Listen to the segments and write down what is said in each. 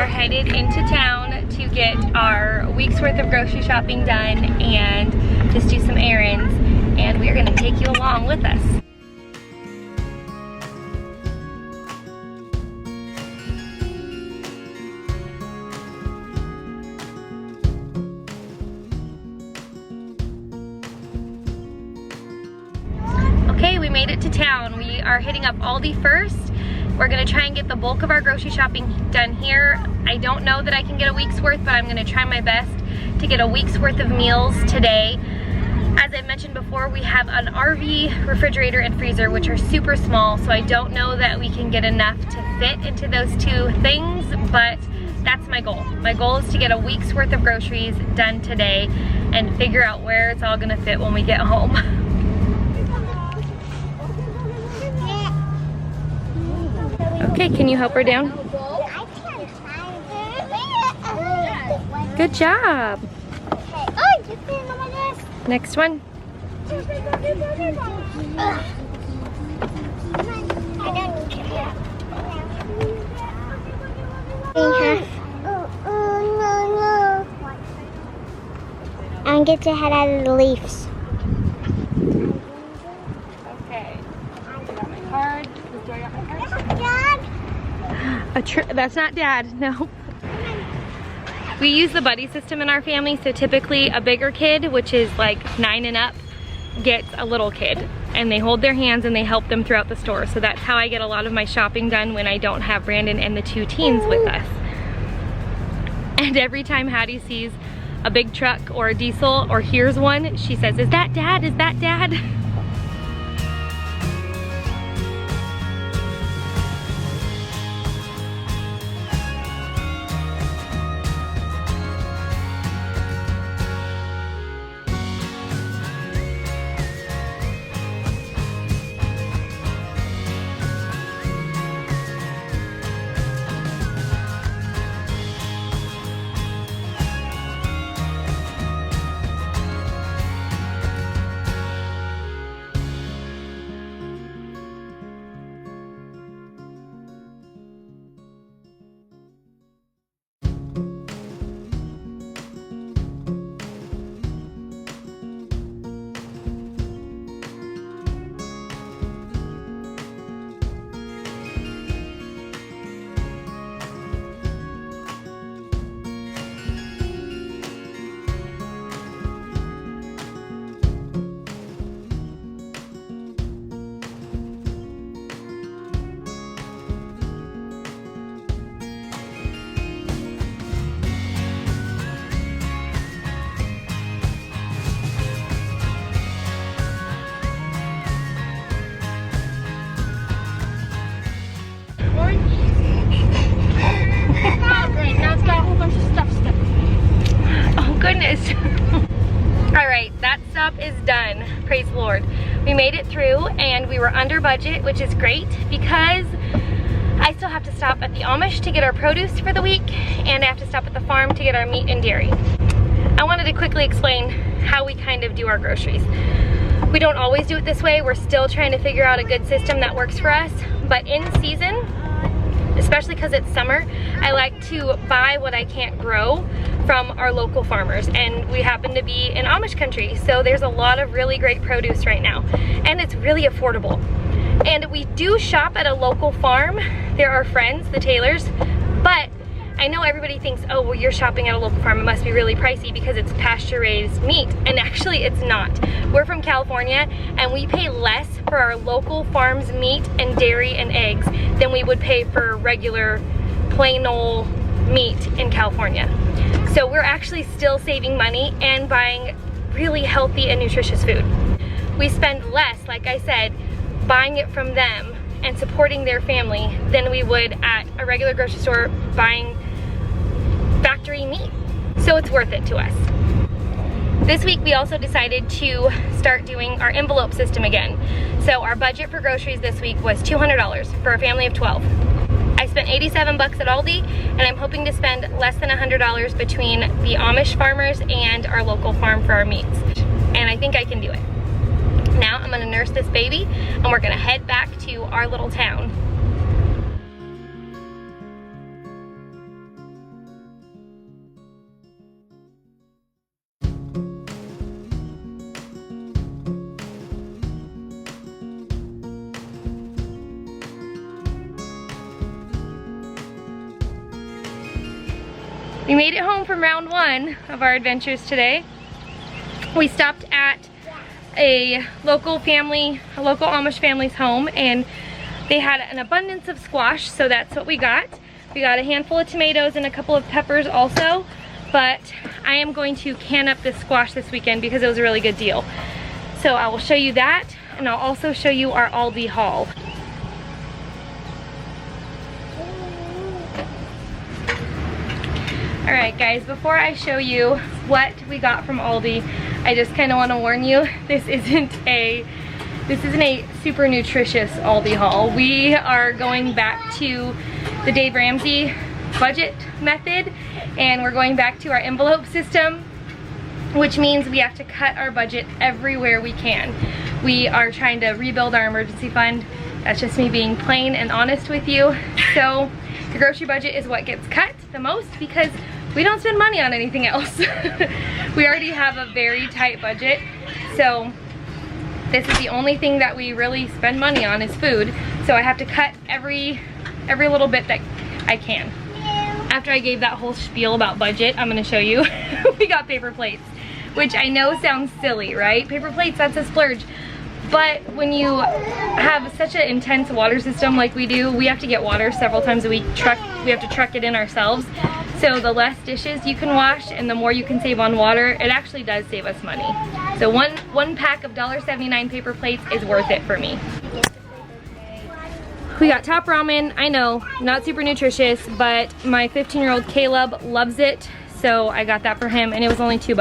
headed into town to get our week's worth of grocery shopping done and just do some errands, and we are gonna take you along with us. Okay, we made it to town. We are hitting up Aldi first. We're gonna try and get the bulk of our grocery shopping done here. I don't know that I can get a week's worth, but I'm gonna try my best to get a week's worth of meals today. As I mentioned before, we have an RV refrigerator and freezer, which are super small, so I don't know that we can get enough to fit into those two things, but that's my goal. My goal is to get a week's worth of groceries done today and figure out where it's all gonna fit when we get home. Okay, can you help her down? Good job. Next one. And get your head out of the leaves. Okay. I got my card. Do I got my card? Dad. That's not Dad, no. We use the buddy system in our family, so typically a bigger kid, which is like 9 and up, gets a little kid, and they hold their hands and they help them throughout the store. So that's how I get a lot of my shopping done when I don't have Brandon and the 2 teens with us. And every time Hattie sees a big truck or a diesel or hears one, she says, "Is that Dad? Is that Dad?" Goodness. All right, that stop is done. Praise the Lord. We made it through and we were under budget, which is great because I still have to stop at the Amish to get our produce for the week, and I have to stop at the farm to get our meat and dairy. I wanted to quickly explain how we kind of do our groceries. We don't always do it this way. We're still trying to figure out a good system that works for us, but in season, especially because it's summer, I like to buy what I can't grow from our local farmers, and we happen to be in Amish country, so there's a lot of really great produce right now, and it's really affordable. And we do shop at a local farm. They're our friends, the Taylors, but I know everybody thinks, oh, well, you're shopping at a local farm, it must be really pricey because it's pasture-raised meat, and actually it's not. We're from California, and we pay less for our local farm's meat and dairy and eggs than we would pay for regular plain old meat in California. So we're actually still saving money and buying really healthy and nutritious food. We spend less, like I said, buying it from them and supporting their family than we would at a regular grocery store buying factory meat. So it's worth it to us. This week we also decided to start doing our envelope system again. So our budget for groceries this week was $200 for a family of 12. I spent 87 bucks at Aldi, and I'm hoping to spend less than $100 between the Amish farmers and our local farm for our meats. And I think I can do it. Now I'm gonna nurse this baby, and we're gonna head back to our little town. We made it home from round 1 of our adventures today. We stopped at a local Amish family's home, and they had an abundance of squash, so that's what we got. We got a handful of tomatoes and a couple of peppers also, but I am going to can up this squash this weekend because it was a really good deal. So I will show you that, and I'll also show you our Aldi haul. Alright guys, before I show you what we got from Aldi, I just kind of want to warn you, this isn't a super nutritious Aldi haul. We are going back to the Dave Ramsey budget method, and we're going back to our envelope system, which means we have to cut our budget everywhere we can. We are trying to rebuild our emergency fund. That's just me being plain and honest with you. So your grocery budget is what gets cut the most because we don't spend money on anything else. We already have a very tight budget, so this is the only thing that we really spend money on is food. So I have to cut every little bit that I can. After I gave that whole spiel about budget, I'm gonna show you. We got paper plates, which I know sounds silly, right? Paper plates, that's a splurge. But when you have such an intense water system like we do, we have to get water several times a week. We have to truck it in ourselves. So the less dishes you can wash and the more you can save on water, it actually does save us money. So one pack of $1.79 paper plates is worth it for me. We got top ramen. I know, not super nutritious, but my 15-year-old Caleb loves it, so I got that for him, and it was only $2.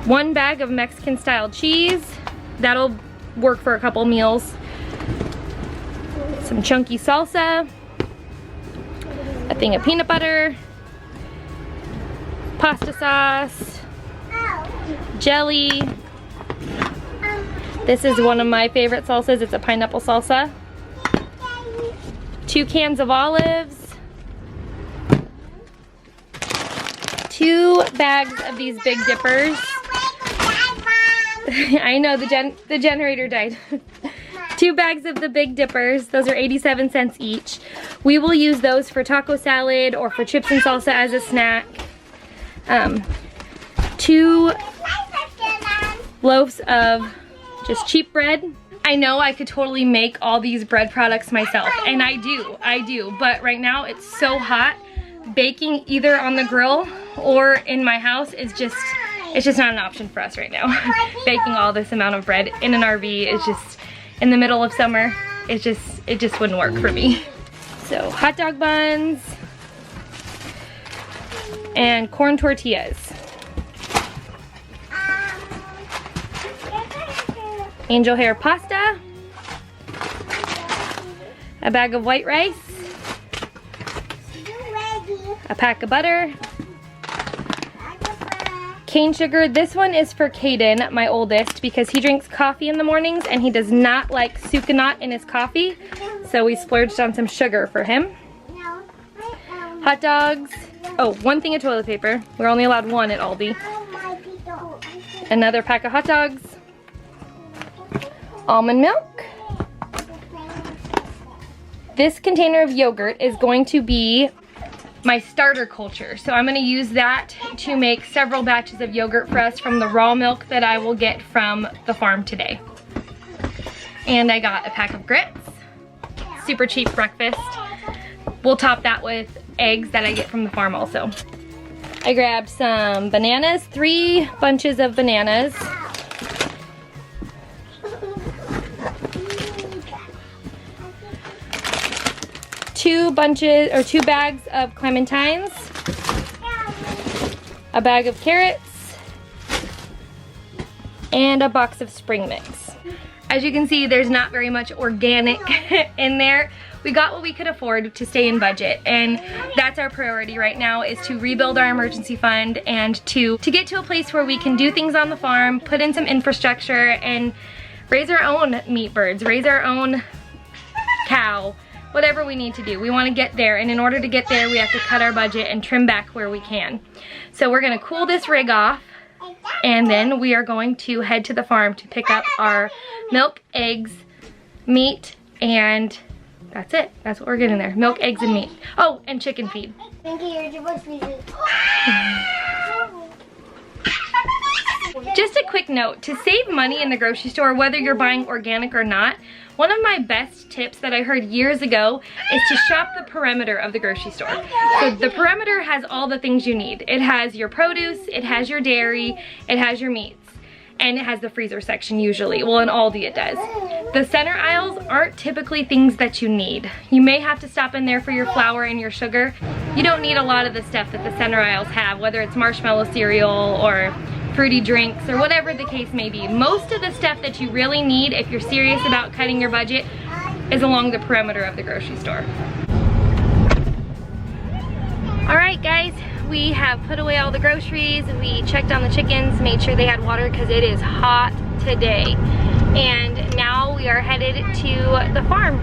One bag of Mexican style cheese. That'll work for a couple meals. Some chunky salsa. A thing of peanut butter. Pasta sauce. Jelly. This is one of my favorite salsas. It's a pineapple salsa. 2 cans of olives. 2 bags of these Big Dippers. I know, the generator died. 2 bags of the Big Dippers. Those are 87 cents each. We will use those for taco salad or for chips and salsa as a snack. 2 loaves of just cheap bread. I know I could totally make all these bread products myself, and I do, but right now it's so hot. Baking either on the grill or in my house is just, it's just not an option for us right now. Baking all this amount of bread in an RV is just, in the middle of summer, it just wouldn't work for me. So hot dog buns and corn tortillas. Angel hair pasta. A bag of white rice. A pack of butter. Cane sugar. This one is for Caden, my oldest, because he drinks coffee in the mornings and he does not like sucanat in his coffee. So we splurged on some sugar for him. Hot dogs. Oh, 1 thing of toilet paper. We're only allowed 1 at Aldi. Another pack of hot dogs. Almond milk. This container of yogurt is going to be my starter culture. So I'm going to use that to make several batches of yogurt for us from the raw milk that I will get from the farm today. And I got a pack of grits. Super cheap breakfast. We'll top that with eggs that I get from the farm also. I grabbed some bananas, 3 bunches of bananas. 2 bags of clementines, a bag of carrots, and a box of spring mix. As you can see, there's not very much organic in there. We got what we could afford to stay in budget, and that's our priority right now, is to rebuild our emergency fund and to get to a place where we can do things on the farm, put in some infrastructure, and raise our own meat birds, raise our own cow, whatever we need to do. We want to get there, and in order to get there, we have to cut our budget and trim back where we can. So we're gonna cool this rig off, and then we are going to head to the farm to pick up our milk, eggs, meat, and that's it. That's what we're getting there. Milk, eggs, and meat. Oh, and chicken feed. Just a quick note, to save money in the grocery store, whether you're buying organic or not, one of my best tips that I heard years ago is to shop the perimeter of the grocery store. So the perimeter has all the things you need. It has your produce, it has your dairy, it has your meats, and it has the freezer section usually. Well, in Aldi it does. The center aisles aren't typically things that you need. You may have to stop in there for your flour and your sugar. You don't need a lot of the stuff that the center aisles have, whether it's marshmallow cereal or fruity drinks or whatever the case may be. Most of the stuff that you really need if you're serious about cutting your budget is along the perimeter of the grocery store. All right, guys, we have put away all the groceries. We checked on the chickens, made sure they had water because it is hot today. And now we are headed to the farm.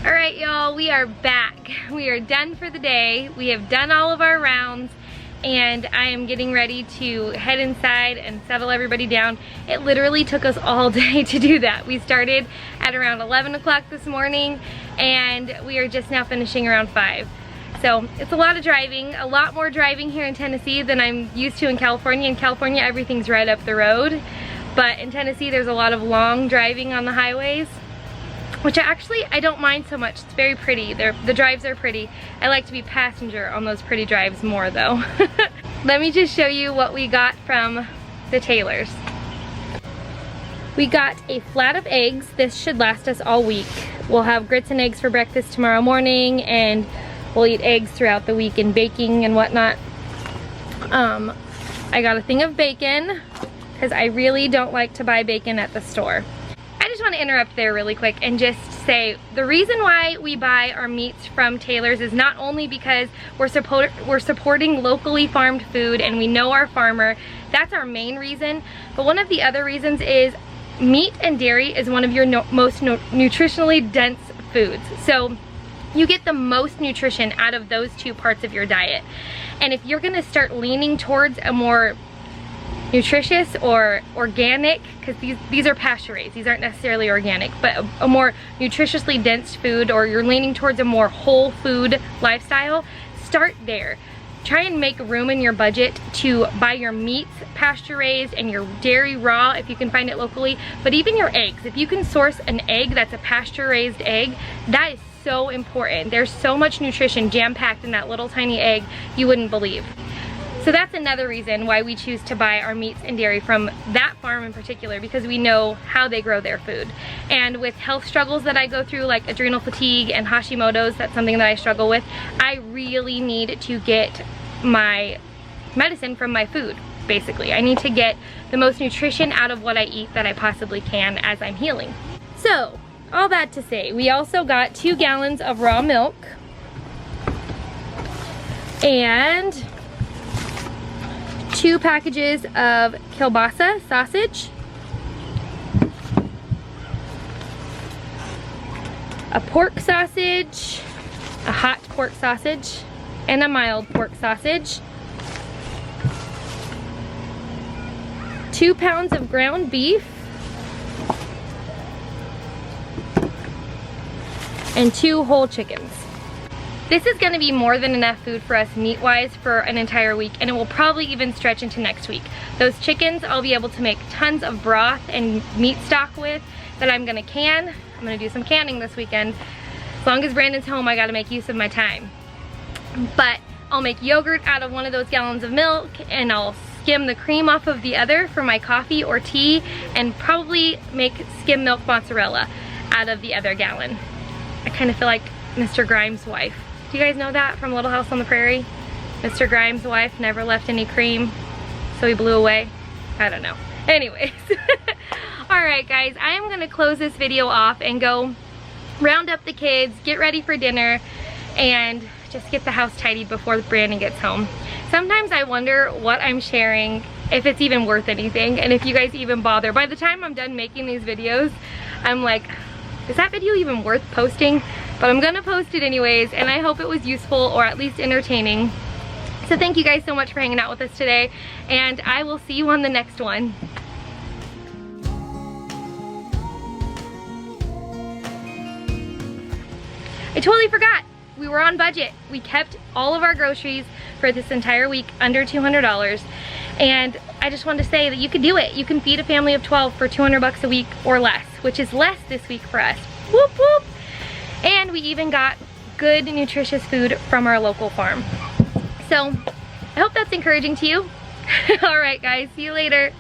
All right, y'all, we are back. We are done for the day. We have done all of our rounds, and I am getting ready to head inside and settle everybody down. It literally took us all day to do that. We started at around 11 o'clock this morning, and we are just now finishing around 5. So it's a lot of driving, a lot more driving here in Tennessee than I'm used to in California. In California, everything's right up the road, but in Tennessee, there's a lot of long driving on the highways, which I don't mind so much. It's very pretty. The drives are pretty. I like to be passenger on those pretty drives more though. Let me just show you what we got from the Taylors. We got a flat of eggs. This should last us all week. We'll have grits and eggs for breakfast tomorrow morning, and we'll eat eggs throughout the week and baking and whatnot. I got a thing of bacon because I really don't like to buy bacon at the store. I just want to interrupt there really quick and just say the reason why we buy our meats from Taylor's is not only because we're supporting locally farmed food and we know our farmer. That's our main reason, but one of the other reasons is meat and dairy is one of your most nutritionally dense foods. So you get the most nutrition out of those two parts of your diet. And if you're gonna start leaning towards a more nutritious or organic, because these are pasture raised, these aren't necessarily organic, but a more nutritiously dense food, or you're leaning towards a more whole food lifestyle, start there. Try and make room in your budget to buy your meats pasture raised and your dairy raw if you can find it locally, but even your eggs. If you can source an egg that's a pasture raised egg, that is so important. There's so much nutrition jam-packed in that little tiny egg you wouldn't believe. So that's another reason why we choose to buy our meats and dairy from that farm in particular, because we know how they grow their food. And with health struggles that I go through, like adrenal fatigue and Hashimoto's, that's something that I struggle with, I really need to get my medicine from my food, basically. I need to get the most nutrition out of what I eat that I possibly can as I'm healing. So, all that to say, we also got 2 gallons of raw milk and 2 packages of kielbasa sausage, a pork sausage, a hot pork sausage, and a mild pork sausage, 2 pounds of ground beef, and 2 whole chickens. This is gonna be more than enough food for us meat-wise for an entire week, and it will probably even stretch into next week. Those chickens I'll be able to make tons of broth and meat stock with that I'm gonna can. I'm gonna do some canning this weekend. As long as Brandon's home, I gotta make use of my time. But I'll make yogurt out of one of those gallons of milk, and I'll skim the cream off of the other for my coffee or tea, and probably make skim milk mozzarella out of the other gallon. I kind of feel like Mr. Grimes' wife. Do you guys know that from Little House on the Prairie? Mr. Grimes' wife never left any cream, so he blew away. I don't know. Anyways. Alright guys, I am going to close this video off and go round up the kids, get ready for dinner, and just get the house tidied before Brandon gets home. Sometimes I wonder what I'm sharing, if it's even worth anything, and if you guys even bother. By the time I'm done making these videos, I'm like, is that video even worth posting? But I'm gonna post it anyways, and I hope it was useful or at least entertaining. So thank you guys so much for hanging out with us today, and I will see you on the next one. I totally forgot. We were on budget. We kept all of our groceries for this entire week under $200. And I just wanted to say that you can do it. You can feed a family of 12 for 200 bucks a week or less, which is less this week for us. Whoop whoop. And we even got good, nutritious food from our local farm. So I hope that's encouraging to you. All right, guys, see you later.